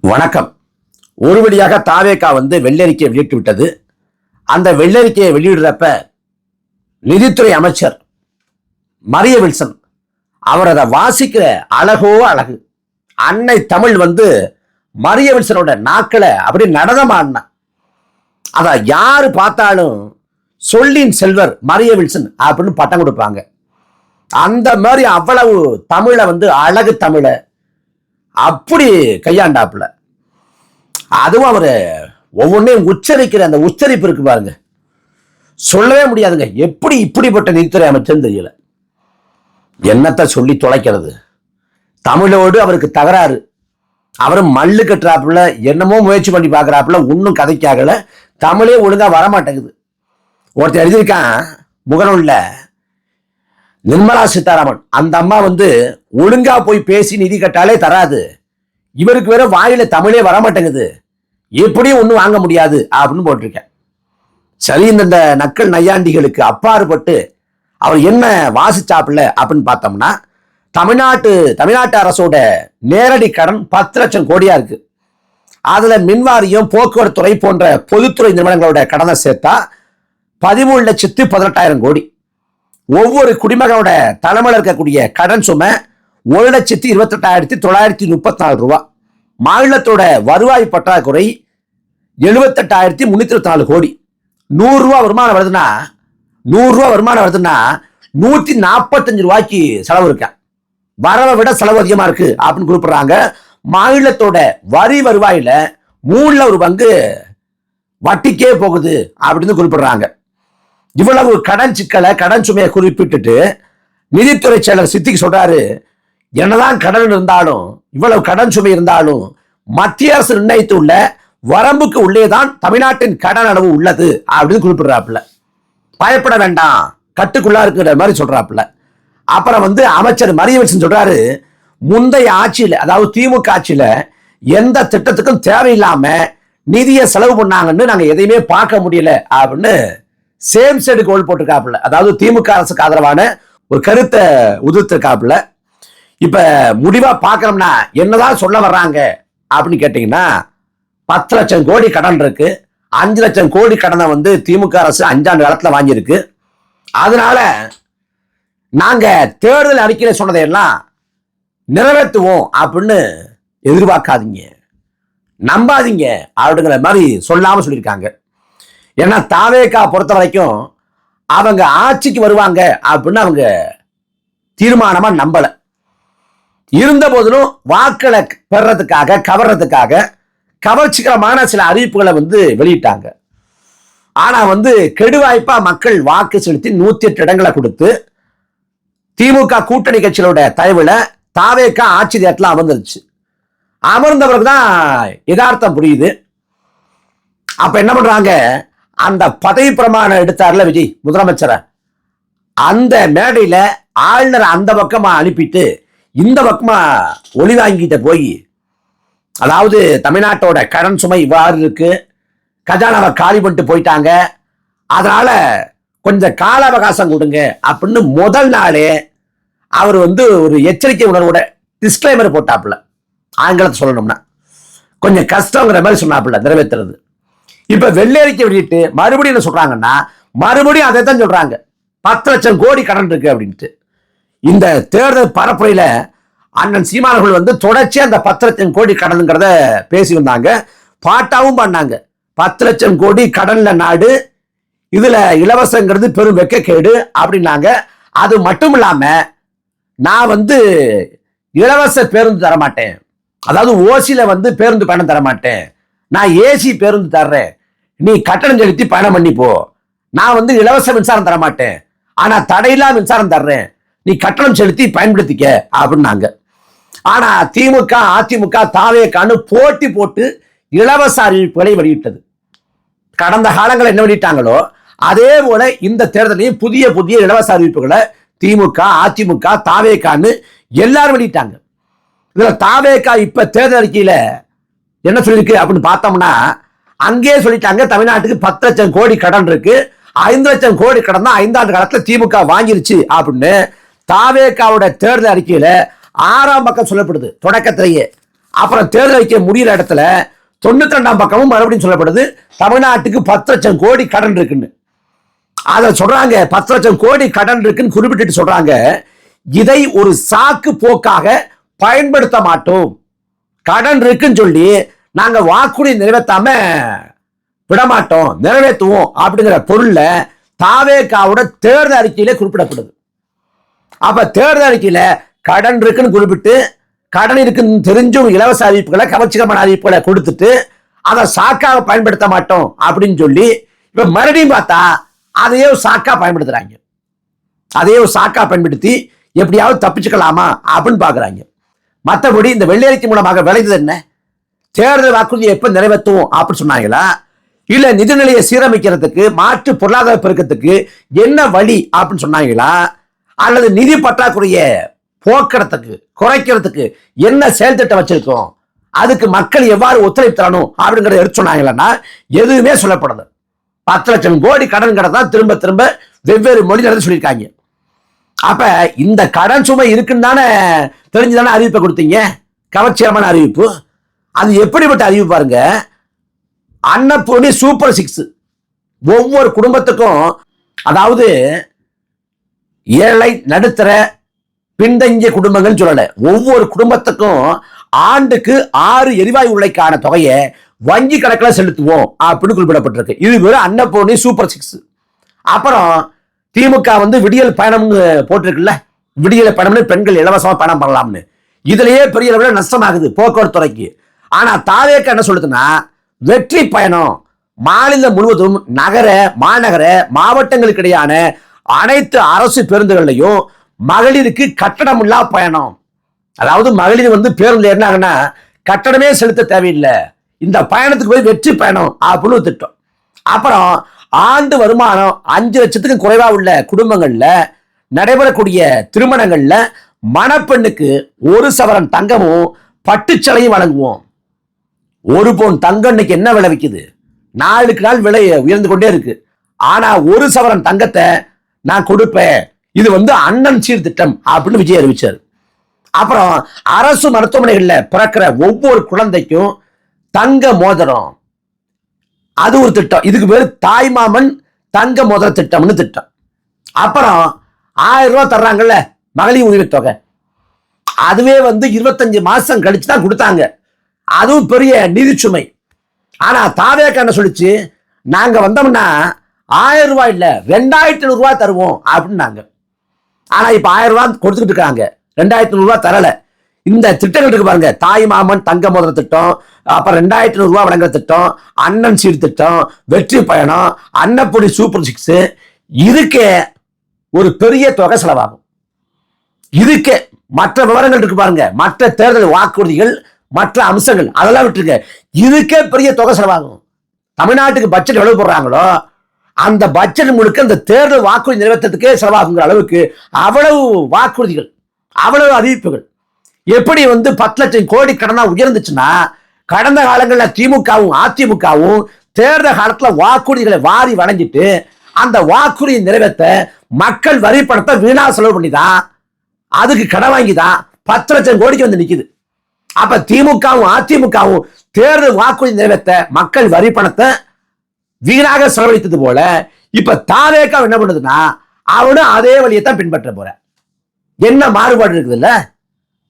வணக்கம். ஒரு வழியாக தாவேகா வெள்ளரிக்கையை வெளியிட்டு விட்டது. அந்த வெள்ளரிக்கையை வெளியிடுறப்ப நிதித்துறை அமைச்சர் மரிய வில்சன் அவர் அதை வாசிக்கிற அழகோ அழகு. அன்னை தமிழ் மரிய வில்சனோட நாக்களை அப்படி நடனமாடினா அதை யாரு பார்த்தாலும் சொல்லின் செல்வர் மரிய வில்சன் அப்படின்னு பட்டம் கொடுப்பாங்க. அந்த மாதிரி அவ்வளவு தமிழை அழகு தமிழை அப்படி கையாண்டாப்புல. அதுவும் அவரு ஒவ்வொன்றையும் உச்சரிக்கிற அந்த உச்சரிப்பு இருக்கு பாருங்க, சொல்லவே முடியாதுங்க. எப்படி இப்படிப்பட்ட நிதித்துறை அமைச்சர் தெரியல. என்னத்தை சொல்லி தொலைக்கிறது. தமிழோடு அவருக்கு தகராறு. அவரும் மல்லு கட்டுறாப்புல, என்னமோ முயற்சி பண்ணி பார்க்குறாப்புல, ஒன்றும் கதைக்காகல. தமிழே ஒழுங்கா வரமாட்டேங்குது. ஒருத்தர் எழுதியிருக்கான் முகநூல்ல, நிர்மலா சீதாராமன் அந்த அம்மா ஒழுங்கா போய் பேசி நிதி கட்டாலே தராது, இவருக்கு வேற வாயில தமிழே வரமாட்டேங்குது, எப்படியும் ஒன்றும் வாங்க முடியாது அப்படின்னு போட்டிருக்கேன். சரி, இந்த நக்கல் நையாண்டிகளுக்கு அப்பாறுபட்டு அவர் என்ன வாசிச்சாப்புல அப்படின்னு பார்த்தோம்னா, தமிழ்நாட்டு அரசோட நேரடி கடன் 10 லட்சம் கோடியா இருக்கு. அதுல மின்வாரியம், போக்குவரத்து துறை போன்ற பொதுத்துறை நிறுவனங்களோட கடனை சேர்த்தா 13,18,000 கோடி. ஒவ்வொரு குடிமகனோட தலைமையில் இருக்கக்கூடிய கடன் சுமை 1,28,934 ரூபாய். மாநிலத்தோட வருவாய் பற்றாக்குறை 78,324 கோடி. 100 ரூபா வருமானம் வருதுன்னா 145 ரூபாய்க்கு செலவு இருக்க. வரவை விட செலவு அதிகமா இருக்கு அப்படின்னு குறிப்பிடுறாங்க. மாநிலத்தோட வரி வருவாயில 3 ஒரு பங்கு வட்டிக்கே போகுது அப்படின்னு குறிப்பிடுறாங்க. இவ்வளவு கடன் சிக்கலை, கடன் சுமையை குறிப்பிட்டுட்டு நிதித்துறை செயலர் சித்திக்கு சொல்றாரு, என்னதான் கடன் இருந்தாலும், இவ்வளவு கடன் சுமை இருந்தாலும் மத்திய அரசு நிர்ணயித்துள்ள வரம்புக்கு உள்ளேதான் தமிழ்நாட்டின் கடன் அளவு உள்ளது அப்படின்னு குறிப்பிடுறாப்புல. பயப்பட வேண்டாம், கட்டுக்குள்ளா இருக்கிற மாதிரி சொல்றாப்புல. அப்புறம் அமைச்சர் மரிய வில்சன் சொல்றாரு, முந்தைய ஆட்சியில, அதாவது திமுக ஆட்சியில எந்த திட்டத்துக்கும் தேவையில்லாம நிதியை செலவு பண்ணாங்கன்னு நாங்க எதையுமே பார்க்க முடியல அப்படின்னு சேம் சைடு கோல் போட்டிருக்காப்புல. அதாவது திமுக அரசுக்கு ஆதரவான ஒரு கருத்தை உதிர்த்திருக்காப்புல. இப்ப முடிவா பார்க்கணும்னா என்னதான் சொல்ல வர்றாங்க அப்படின்னு கேட்டீங்கன்னா, 10 லட்சம் கோடி கடன் இருக்கு. 5 லட்சம் கோடி கடனை திமுக அரசு 5 ஆண்டு காலத்துல வாங்கியிருக்கு. அதனால நாங்க தேர்தல் அறிக்கையில சொன்னதையெல்லாம் நிறைவேற்றுவோம் அப்படின்னு எதிர்பார்க்காதீங்க, நம்பாதீங்க அப்படிங்கிற மாதிரி சொல்லாம சொல்லியிருக்காங்க. ஏன்னா தாவேகா பொறுத்த வரைக்கும் அவங்க ஆட்சிக்கு வருவாங்க அப்படின்னு அவங்க தீர்மானமா நம்பல. இருந்த போதிலும் வாக்களை பெறறதுக்காக, கவர்ச்சிகரமான சில அறிவிப்புகளை வெளியிட்டாங்க. ஆனா கெடுவாய்ப்பா மக்கள் வாக்கு செலுத்தி 108 இடங்களை கொடுத்து திமுக கூட்டணி கட்சிகளோட தயவுல தாவேகா ஆட்சி தேட்டல அமர்ந்துருச்சு. அமர்ந்தவருக்கு தான் யதார்த்தம் புரியுது. அப்ப என்ன பண்றாங்க, அந்த பதவி பிரமாணம் எடுத்தார்ல விஜய் முதலமைச்சரை, அந்த மேடையில ஆளுநர் அந்த பக்கமா அனுப்பிட்டு இந்த பக்கமா ஒளி வாங்கிட்ட போய், அதாவது தமிழ்நாட்டோட கடன் சுமை இவ்வாறு இருக்கு, கஜானாவை காலி பண்ணிட்டு போயிட்டாங்க, அதனால கொஞ்சம் கால அவகாசம் கொடுங்க அப்படின்னு முதல் நாளே அவர் ஒரு எச்சரிக்கை உணர்வோட டிஸ்க்ளைமர் போட்டாப்புல. ஆங்கிலத்தை சொல்லணும்னா கொஞ்சம் கஷ்டங்கிற மாதிரி சொன்னாப்புல நிறைவேற்றுறது. இப்ப வெள்ளரிக்கை வெளியிட்டு மறுபடியும் என்ன சொல்றாங்கன்னா, மறுபடியும் அதை தான் சொல்றாங்க, 10 லட்சம் கோடி கடன் இருக்கு அப்படின்ட்டு. இந்த தேர்தல் பரப்புரையில அண்ணன் சீமானவர்கள் தொடர்ச்சியா அந்த 10 லட்சம் கோடி கடனுங்கிறத பேசி வந்தாங்க, பாட்டாவும் பண்ணாங்க. 10 லட்சம் கோடி கடன்ல நாடு, இதுல இலவசங்கிறது பெரும் வெக்கக்கேடு அப்படின்னாங்க. அது மட்டும் இல்லாம, நான் இலவச பேருந்து தரமாட்டேன், அதாவது ஓசியில பேருந்து பயணம் தரமாட்டேன், நான் ஏசி பேருந்து தர்றேன், நீ கட்டணம் செலுத்தி பயணம் பண்ணி போ, நான் இலவச மின்சாரம் தரமாட்டேன், ஆனா தடையில்லா மின்சாரம் தர்றேன், நீ கட்டணம் செலுத்தி பயன்படுத்திக்க அப்படின்னாங்க. ஆனா திமுக, அதிமுக, தாவேகான்னு போட்டி போட்டு இலவச அறிவிப்புகளை வெளியிட்டது. கடந்த காலங்களில் என்ன வெளியிட்டாங்களோ அதே போல இந்த தேர்தலையும் புதிய புதிய இலவச அறிவிப்புகளை திமுக, அதிமுக, தாவேகான்னு எல்லாரும் வெளியிட்டாங்க. இதுல தாவேகா இப்ப தேர்தல் அறிக்கையில என்ன சொல்லிருக்கு அப்படின்னு பார்த்தோம்னா, அங்கேயே சொல்லிட்டாங்க தமிழ்நாட்டுக்கு 10 லட்சம் கோடி கடன் இருக்கு, 5 லட்சம் கோடி கடன் தான் 5 ஆண்டு காலத்துல திமுக வாங்கிருச்சு அப்படின்னு தாவேகாவோட தேர்தல் அறிக்கையில 6ஆம் பக்கம் சொல்லப்படுது. தொடக்கத்திலேயே அப்புறம் தேர்தல் அறிக்கை முடிகிற இடத்துல 92ஆம் பக்கமும் மறுபடியும் சொல்லப்படுது தமிழ்நாட்டுக்கு 10 லட்சம் கோடி கடன் இருக்குன்னு. அதை சொல்றாங்க, 10 லட்சம் கோடி கடன் இருக்குன்னு குறிப்பிட்டு சொல்றாங்க. இதை ஒரு சாக்கு போக்காக பயன்படுத்த மாட்டோம். கடன் இருக்குன்னு சொல்லி நாங்க வாக்குறுதி நிறைவேற்றாம விடமாட்டோம், நிறைவேற்றுவோம் அப்படிங்கிற பொருள்ல தாவேகாவோட தேர்தல் அறிக்கையிலே குறிப்பிடப்படுது. அப்ப தேர்தல் அறிக்கையில கடன் இருக்குன்னு குறிப்பிட்டு, கடன் இருக்குன்னு தெரிஞ்சும் இலவச அறிவிப்புகளை, கவர்ச்சிகரமான அறிவிப்புகளை கொடுத்துட்டு அதை சாக்காக பயன்படுத்த மாட்டோம் அப்படின்னு சொல்லி இப்ப மறுபடியும் பார்த்தா அதையே சாக்கா பயன்படுத்துறாங்க. அதையே சாக்கா பயன்படுத்தி எப்படியாவது தப்பிச்சுக்கலாமா அப்படின்னு பாக்குறாங்க. மற்றபடி இந்த வெள்ளை அறிக்கை மூலமாக விளைந்தது என்ன? தேர்தல் வாக்குறுதியை எப்ப நிறைவேற்றுவோம் அப்படின்னு சொன்னாங்களா, இல்ல நிதிநிலையை சீரமைக்கிறதுக்கு, மாற்று பொருளாதார பெருக்கத்துக்கு என்ன வழி அப்படின்னு சொன்னாங்களா, அல்லது நிதி பற்றாக்குறைய போக்குறதுக்கு, குறைக்கிறதுக்கு என்ன செயல் திட்டம் வச்சிருக்கோம், அதுக்கு மக்கள் எவ்வாறு ஒத்துழைப்பு தரணும் அப்படிங்கறத எடுத்து சொன்னாங்கன்னா எதுவுமே சொல்லப்படுது. 10 லட்சம் கோடி கடன் தான் திரும்ப திரும்ப வெவ்வேறு மொழிகள் சொல்லியிருக்காங்க. அப்ப இந்த கடன் சுமை இருக்குன்னு தானே தெரிஞ்சுதானே அறிவிப்பை கொடுத்தீங்க, கவர்ச்சிகரமான அறிவிப்பு. அது எப்படிப்பட்ட அறிவிப்பு பாருங்க. அன்னபூர்ணி சூப்பர் 6 ஒவ்வொரு குடும்பத்துக்கும், அதாவது ஏழை நடுத்தர பின்தங்கிய குடும்பங்கள் சொல்லல, ஒவ்வொரு குடும்பத்துக்கும் ஆண்டுக்கு 6 எரிவாயு உலைக்கான தொகையை வங்கி கணக்கில் செலுத்துவோம் அப்படின்னு குறிப்பிடப்பட்டிருக்கு. இது வெறும் அன்னபூர்ணி சூப்பர் 6. அப்புறம் திமுக விடியல் பயணம் போட்டிருக்குல்ல, விடியல் பயணம்னு பெண்கள் இலவசமா பயணம் பண்ணலாம்னு. இதுலயே பெரிய அளவில் நஷ்டமாகுது போக்குவரத்து துறைக்கு. ஆனா தாவேக என்ன சொல்லுதுன்னா, வெற்றி பயணம் மாநிலம் முழுவதும் நகர, மாநகர, மாவட்டங்களுக்கு இடையான அனைத்து அரசு பேருந்துகள்லையும் மகளிருக்கு கட்டணமில்லா பயணம். அதாவது மகளிர் பேருந்து ஏறினாங்கன்னா கட்டணமே செலுத்த தேவையில்லை, இந்த பயணத்துக்கு போய் வெற்றி பயணம் அப்படின்னு திட்டம். அப்புறம் ஆண்டு வருமானம் 5 லட்சத்துக்கு குறைவா உள்ள குடும்பங்கள்ல நடைபெறக்கூடிய திருமணங்கள்ல மணப்பெண்ணுக்கு 1 சவரன் தங்கமும் பட்டுச்சலையும் வழங்குவோம். 1 பவுன் தங்கம் இன்னைக்கு என்ன விலை விற்குது? நாளுக்கு நாள் விலை உயர்ந்து கொண்டே இருக்கு. ஆனா 1 சவரன் தங்கத்தை நான் கொடுப்பேன், இது அண்ணன் சீர்திட்டம் அப்படின்னு விஜய் அறிவிச்சார். அப்புறம் அரசு மருத்துவமனைகள்ல பிறக்கிற ஒவ்வொரு குழந்தைக்கும் தங்க மோதிரம், அது ஒரு திட்டம். இதுக்கு பேரு தாய்மாமன் தங்க மோதிர திட்டம்னு திட்டம். அப்புறம் 1000 ரூபாய் தர்றாங்கல்ல மகளிர் உதவித்தொகை, அதுவே 25 மாசம் கழிச்சு தான் கொடுத்தாங்க. அதுவும் பெரிய நிதி சுமை. ஆனா தாவேக என்ன சொல்லிச்சு, நாங்க வந்தோம்னா 1000 ரூபாய் இல்ல 2500 ரூபாய் தருவோம் அப்படின்னாங்க. ஆனா இப்ப 1000 ரூபாய் கொடுத்துக்கிட்டு இருக்காங்க, 2500 ரூபாய் தரல. இந்த திட்டங்கள் இருக்கு பாருங்க, தாய் மாமன் தங்க மோதிர திட்டம், அப்புறம் 2500 ரூபாய் வழங்குற திட்டம், அண்ணன் சீர் திட்டம், வெற்றி பயணம், அன்னப்பொடி சூப்பர் 6, இதுக்கே ஒரு பெரிய தொகை செலவாகும். இதுக்கு மற்ற விவரங்கள் இருக்கு பாருங்க, மற்ற தேர்தல் வாக்குறுதிகள், மற்ற அம்சங்கள் அதெல்லாம் விட்டுருங்க, இதுக்கே பெரிய தொகை செலவாகும். தமிழ்நாட்டுக்கு பட்ஜெட் எவ்வளவு போடுறாங்களோ அந்த பட்ஜெட் முழுக்க இந்த தேர்தல் வாக்குறுதி நிறைவேற்றத்துக்கே செலவாகுங்கிற அளவுக்கு அவ்வளவு வாக்குறுதிகள், அவ்வளவு அறிவிப்புகள். எப்படி 10 லட்சம் கோடி கடனா உயர்ந்துச்சுன்னா, கடந்த காலங்களில் திமுகவும் அதிமுகவும் தேர்தல் காலத்துல வாக்குறுதிகளை வாரி வழங்கிட்டு அந்த வாக்குறுதி நிறைவேற்ற மக்கள் வரி பணத்தை வீணா செலவு பண்ணிதான், அதுக்கு கடன் வாங்கிதான் 10 லட்சம் கோடிக்கு நிக்குது. அப்ப திமுகவும் அதிமுகவும் தேர்தல் வாக்குறுதி நிறைவேற்ற மக்கள் வரி பணத்தை வீணாக செலவழித்தது போல இப்ப தாவேகா என்ன பண்ணுதுன்னா, அவனும் அதே வழியை தான் பின்பற்ற போற. என்ன மாறுபாடு இருக்குது இல்ல?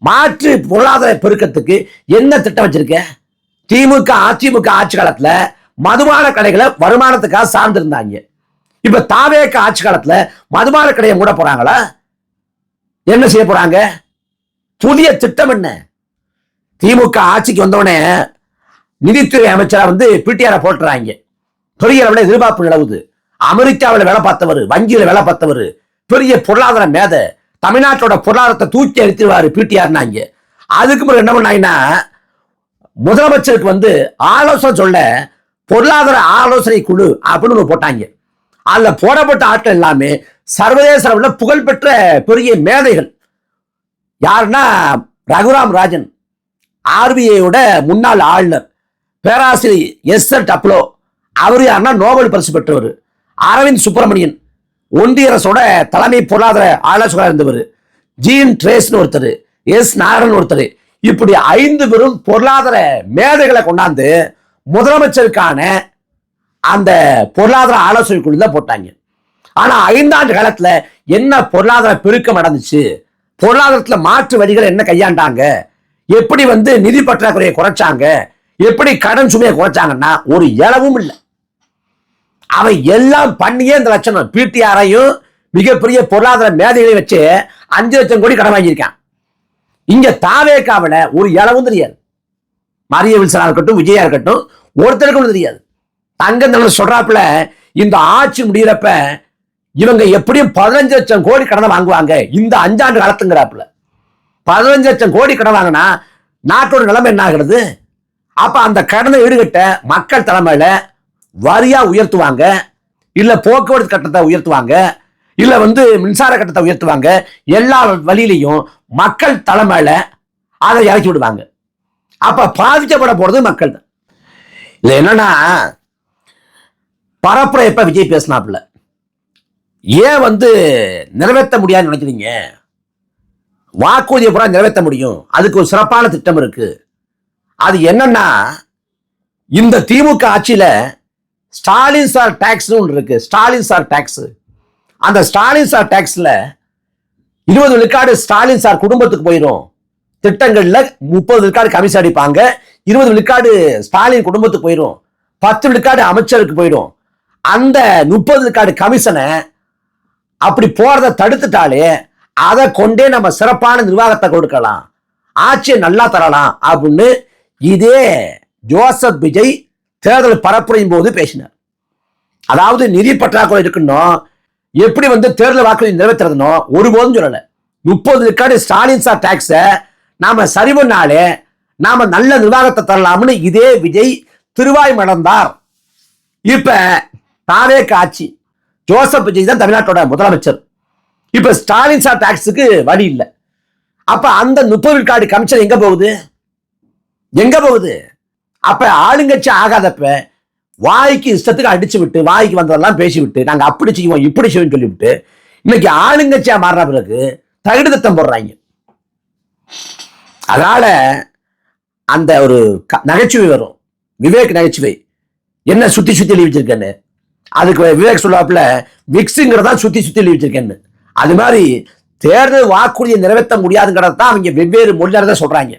மாற்று பொருளாதார பெருக்கத்துக்கு என்ன திட்டம் வச்சிருக்க? திமுக அதிமுக ஆட்சி காலத்துல மதுபான கடைகளை வருமானத்துக்காக சார்ந்திருந்தாங்க. இப்ப தாவேகா ஆட்சி காலத்துல மதுபான கடையை மூட போறாங்களா? என்ன செய்ய போறாங்க? புதிய திட்டம் என்ன? திமுக ஆட்சிக்கு வந்தவனே நிதித்துறை அமைச்சரா பிடிஆர் போட்டுறாங்க. பெரிய அளவில் எதிர்பார்ப்பு நிலவுது. அமெரிக்காவில் வேலை பார்த்தவர், வங்கியில் வேலை பார்த்தவர், பெரிய பொருளாதார மேத, தமிழ்நாட்டோட பொருளாதாரத்தை தூக்கி அடித்துருவாரு பிடிஆர்னாங்க. அதுக்கு பிறகு என்ன பண்ணாங்கன்னா, முதலமைச்சருக்கு ஆலோசனை சொல்ல பொருளாதார ஆலோசனை குழு அப்படின்னு போட்டாங்க. அதுல போடப்பட்ட ஆட்கள் எல்லாமே சர்வதேச அளவில் புகழ்பெற்ற பெரிய மேதைகள். யாருன்னா ரகுராம் ராஜன், ஆர்பிஐயோட முன்னாள் ஆளுநர், பேராசிரியர் எஸ்.எல். டப்ளோ, அவர் யாருன்னா நோபல் பரிசு பெற்றவர். அரவிந்த் சுப்பிரமணியன், ஒன்றிய அரசோட தலைமை பொருளாதார ஆலோசகராக இருந்தவர். ஜீன் ட்ரேஸ்னு ஒருத்தர், எஸ் நாராயணன் ஒருத்தர், இப்படி 5 பேரும் பொருளாதார மேதைகளை கொண்டாந்து முதலமைச்சருக்கான அந்த பொருளாதார ஆலோசனை குழு தான் போட்டாங்க. ஆனா 5 ஆண்டு காலத்துல என்ன பொருளாதார பெருக்கம் நடந்துச்சு, பொருளாதாரத்துல மாற்று வழிகளை என்ன கையாண்டாங்க, எப்படி நிதி பற்றாக்குறையை குறைச்சாங்க, எப்படி கடன் சுமையை குறைச்சாங்கன்னா ஒரு இளவும் இல்லை. அவை எல்லாம் பண்ணியே இந்த லட்சணம். பிடிஆரையும் மிகப்பெரிய பொருளாதார மேதைகளை வச்சு 5 லட்சம் கோடி கடன் வாங்கியிருக்கான். இங்க தாவேக்காவில ஒரு இளவும் தெரியாது. மரிய வில்சனா இருக்கட்டும், விஜயா இருக்கட்டும், ஒருத்தருக்கும் தெரியாது. தங்க சொல்றாப்புல இந்த ஆட்சி முடிகிறப்ப இவங்க எப்படியும் 15 லட்சம் கோடி கடனை வாங்குவாங்க இந்த 5 ஆண்டு காலத்துங்கிறாப்புல. 15 லட்சம் கோடி கடன் வாங்கினா நாட்டோட நிலைமை என்ன ஆகிறது? அப்ப அந்த கடனை ஈடுகட்ட மக்கள் தலைமையில வரியா உயர்த்துவாங்க, இல்ல போக்குவரத்து கட்டணத்தை உயர்த்துவாங்க, இல்ல மின்சார கட்டணத்தை உயர்த்துவாங்க. எல்லா வழியிலையும் மக்கள் தலைமையில அதை இறக்கி விடுவாங்க. அப்ப பாதிக்கப்பட போறது மக்கள் தான். இது என்னன்னா பரப்புரை எப்ப விஜய் பேசினாப்புல ஏன் நிறைவேற்ற முடியாதுன்னு நினைக்கிறீங்க? வாக்குறுதியை பூரா நிறைவேற்ற முடியும், அதுக்கு ஒரு சிறப்பான திட்டம் இருக்கு. அது என்னன்னா இந்த திமுக ஆட்சியில ஸ்டாலின் சார் டாக்ஸ் ஒன்று இருக்கு. ஸ்டாலின் சார் டாக்ஸ், அந்த ஸ்டாலின் சார் டாக்ஸ்ல 20 விழுக்காடு ஸ்டாலின் சார் குடும்பத்துக்கு போயிடும். திட்டங்கள்ல 30 விழுக்காடு கமிஷன் அடிப்பாங்க, 20 விழுக்காடு ஸ்டாலின் குடும்பத்துக்கு போயிடும், 10 விழுக்காடு அமைச்சருக்கு போயிடும். அந்த 30 விழுக்காடு கமிஷனை அப்படி போறதை தடுத்துட்டாலே அதை கொண்டே நம்ம சிறப்பான நிர்வாகத்தை கொடுக்கலாம், ஆட்சியை நல்லா தரலாம் அப்படின்னு இதே ஜோசப் விஜய் தேர்தல் பரப்புரையும் போது பேசினார். அதாவது நிதி பற்றாக்குறை இருக்கணும், எப்படி தேர்தல் வாக்குறுதி நிறைவேற்றுறதுனோ ஒருபோதும் சொல்லல. 30 விழுக்காடு ஸ்டாலின் சார் டாக்ஸை நாம சரி பண்ணாலே நாம நல்ல நிர்வாகத்தை தரலாம்னு இதே விஜய் திருவாய் மடந்தார். இப்ப தாவேக ஆட்சி, ஜோசப் விஜய் தான் தமிழ்நாட்டோட முதலமைச்சர். இப்ப ஸ்டாலின் சார் டாக்ஸுக்கு வழி இல்லை. அப்ப அந்த 30 விழுக்காடு கமிஷன் எங்க போகுது? எங்க போகுது? அப்ப ஆளுங்கட்சி ஆகாதப்ப வாய்க்கு இஷ்டத்துக்கு அடிச்சு விட்டு, வாய்க்கு வந்ததெல்லாம் பேசிவிட்டு, நாங்க அப்படி செய்வோம் இப்படி செய்வோம் சொல்லிவிட்டு இன்னைக்கு ஆளுங்கட்சியா மாறின பிறகு தகுடு திட்டம் போடுறாங்க. அதனால அந்த ஒரு நகைச்சுவை வரும், விவேக் நகைச்சுவை, என்ன சுத்தி சுத்தி எழுதி வச்சிருக்கேன்னு. அதுக்கு விவேக் சொல்லாப்புல விக்ஸுங்கிறதா சுத்தி சுத்தி எழுதி வச்சிருக்கேன்னு. அது மாதிரி தேர்தல் வாக்குறுதியை நிறைவேற்ற முடியாதுங்கிறத தான் அவங்க வெவ்வேறு மொழியில தான் சொல்றாங்க.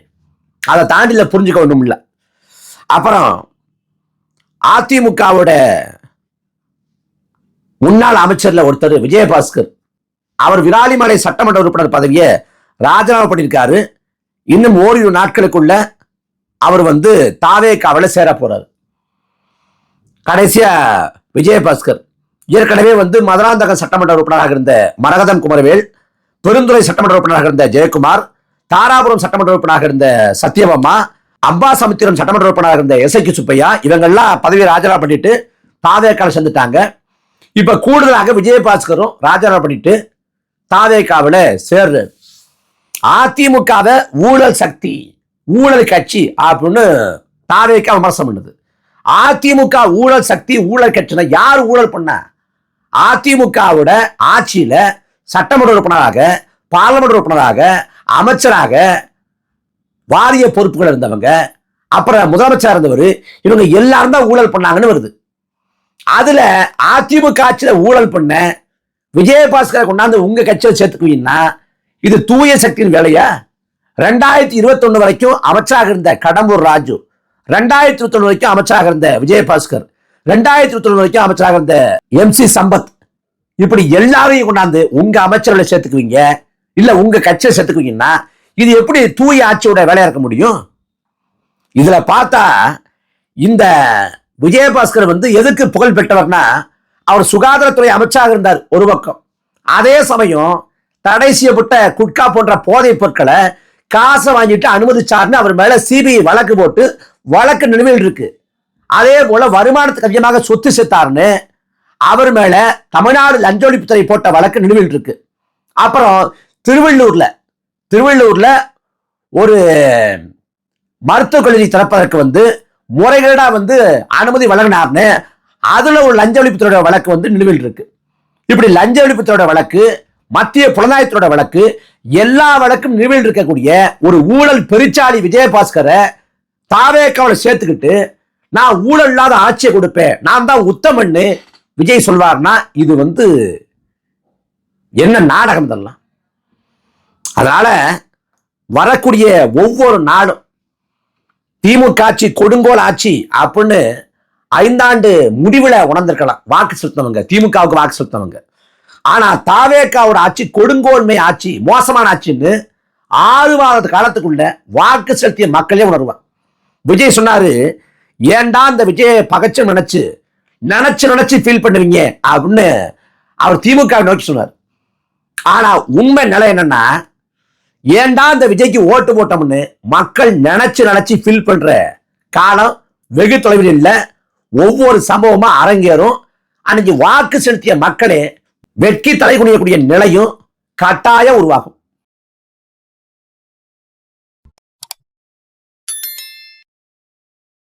அதை தாண்டில புரிஞ்சுக்க ஒன்றும் இல்லை. அப்புறம் அதிமுகவோட முன்னாள் அமைச்சர்ல ஒருத்தர் விஜயபாஸ்கர், அவர் விராலிமலை சட்டமன்ற உறுப்பினர் பதவியை ராஜினாமா பண்ணியிருக்காரு. இன்னும் ஓரிரு நாட்களுக்குள்ள அவர் தாவேக்காவில சேர போறாரு. கடைசியா விஜயபாஸ்கர் ஏற்கனவே மதுராந்தகம் சட்டமன்ற உறுப்பினராக இருந்த மரகதம் குமரவேல், பெருந்துறை சட்டமன்ற உறுப்பினராக இருந்த ஜெயக்குமார், தாராபுரம் சட்டமன்ற உறுப்பினராக இருந்த சத்தியபாமா, அம்பாசமுத்திரம் சட்டமன்ற உறுப்பினராக இருந்த எஸ்ஐக்கு சுப்பையா, இவங்கெல்லாம் பதவியை ராஜினாமா பண்ணிட்டு தாவேக்கால சேர்ந்துட்டாங்க. இப்ப கூடுதலாக விஜயபாஸ்கரும் ராஜினாமா பண்ணிட்டு தாவேக்காவில சேர்றாரு. அதிமுகவை ஊழல் சக்தி, ஊழல் கட்சி அப்படின்னு தாவேக்கா விமர்சனம் பண்ணுது. அதிமுக ஊழல் சக்தி, ஊழல் கட்சினா யார் ஊழல் பண்ண? அதிமுகவோட ஆட்சியில சட்டமன்ற உறுப்பினராக, பார்லமெண்ட் உறுப்பினராக, அமைச்சராக, வாரிய பொறுப்புகள் இருந்தவங்க, அப்புறம் முதலமைச்சர் இருந்தவர், இவங்க எல்லாரும் தான் ஊழல் பண்ணாங்கன்னு வருது. அதுல அதிமுக ஆட்சியில ஊழல் பண்ண விஜயபாஸ்கரை கொண்டாந்து உங்க கட்சியை சேர்த்துக்குவீங்கன்னா இது தூய சக்தியின் வேலையா? 2021 வரைக்கும் அமைச்சராக இருந்த கடம்பூர் ராஜு, 2021 வரைக்கும் அமைச்சராக இருந்த விஜயபாஸ்கர், 2021 வரைக்கும் அமைச்சராக இருந்த MC சம்பத், இப்படி எல்லாரையும் கொண்டாந்து உங்க அமைச்சர்களை சேர்த்துக்குவீங்க, இல்ல உங்க கட்சியை சேர்த்துக்குவீங்கன்னா இது எப்படி தூய ஆட்சியோட வேலையா இருக்க முடியும்? இதுல பார்த்தா இந்த விஜயபாஸ்கர் எதுக்கு புகழ் பெற்றவர்னா, அவர் சுகாதாரத்துறை அமைச்சராக இருந்தார் ஒரு பக்கம், அதே சமயம் தடை செய்யப்பட்ட குட்கா போன்ற போதை பொருட்களை காசை வாங்கிட்டு அனுமதிச்சார்னு அவர் மேல சிபிஐ வழக்கு போட்டு வழக்கு நிலுவையில் இருக்கு. அதே போல வருமானத்துக்கு அதிகமாக சொத்து சேர்த்தார்னு அவர் மேல தமிழ்நாடு லஞ்ச ஒழிப்புத்துறை போட்ட வழக்கு நிலுவையில் இருக்கு. அப்புறம் திருவள்ளூர்ல ஒரு மருத்துவக் கல்லூரி திறப்பதற்கு முறைகேடா அனுமதி வழங்கினார்னு அதுல ஒரு லஞ்ச ஒழிப்புத்துறையோட வழக்கு நிலுவையில் இருக்கு. இப்படி லஞ்ச ஒழிப்புத்துறையோட வழக்கு, மத்திய புலனாய்வுத்துறை வழக்கு, எல்லா வழக்கும் நிலுவையில் இருக்கக்கூடிய ஒரு ஊழல் பெருச்சாளி விஜயபாஸ்கரை தாவேக்காவை சேர்த்துக்கிட்டு நான் ஊழல் இல்லாத ஆட்சியை கொடுப்பேன், நான் தான் உத்தமன்னு விஜய் சொல்வார்னா இது என்ன நாடகம் இதெல்லாம்? அதனால வரக்கூடிய ஒவ்வொரு நாளும் திமுக ஆட்சி கொடுங்கோல் ஆட்சி அப்படின்னு 5 ஆண்டு முடிவுல உணர்ந்திருக்கலாம் வாக்கு செலுத்தினவங்க, திமுகவுக்கு வாக்கு செலுத்தினவங்க. ஆனா தாவேக்காவோட ஆட்சி கொடுங்கோல்மை ஆட்சி, மோசமான ஆட்சின்னு 6 மாத காலத்துக்குள்ள வாக்கு செலுத்திய மக்களே உணர்வாங்க. விஜய் சொன்னாரு, ஏன்டா இந்த விஜய பகச்சு நினைச்சு ஃபீல் பண்ணுவீங்க அப்படின்னு அவர் திமுக நோக்கி சொன்னார். ஆனா உண்மை நிலை என்னன்னா, ஏன்டா இந்த விஜய்க்கு ஓட்டு போட்டோம்னு மக்கள் நினைச்சு ஃபீல் பண்ற காலம் வெகு தொலைவில் இல்லை. ஒவ்வொரு சம்பவமா அரங்கேறும். அன்னைக்கு வாக்கு செலுத்திய மக்களே வெட்கி தலை குனியக்கூடிய நிலையும் கட்டாயம் உருவாகும்.